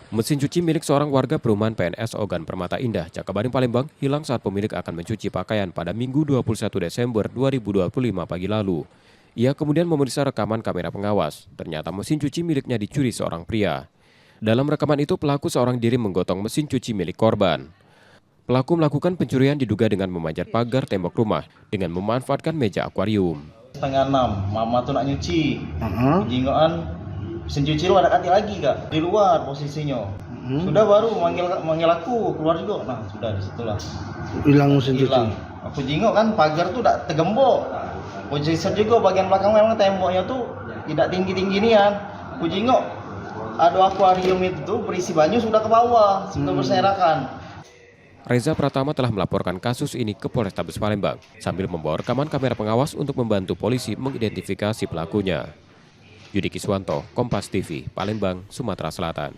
Mesin cuci milik seorang warga perumahan PNS Ogan Permata Indah, Jakabaring, Palembang, hilang saat pemilik akan mencuci pakaian pada Minggu 21 Desember 2025 pagi lalu. Ia kemudian memeriksa rekaman kamera pengawas. Ternyata mesin cuci miliknya dicuri seorang pria. Dalam rekaman itu, pelaku seorang diri menggotong mesin cuci milik korban. Pelaku melakukan pencurian diduga dengan memanjat pagar tembok rumah dengan memanfaatkan meja akuarium. Setengah 6, mama tuh nak nyuci. Jingoan mesin cuci lu ada kati lagi kak, di luar posisinya. Sudah baru manggil aku keluar juga. Nah sudah disitulah Hilang mesin cuci. Aku jingok kan pagar tuh udah tegembok. Posisi juga bagian belakang memang temboknya tuh tidak tinggi nian. Aku jingok ada akuarium itu tuh berisi banyu sudah ke bawah, sudah berserakan. Reza Pratama telah melaporkan kasus ini ke Polrestabes Palembang sambil membawa rekaman kamera pengawas untuk membantu polisi mengidentifikasi pelakunya. Yudi Kiswanto, Kompas TV, Palembang, Sumatera Selatan.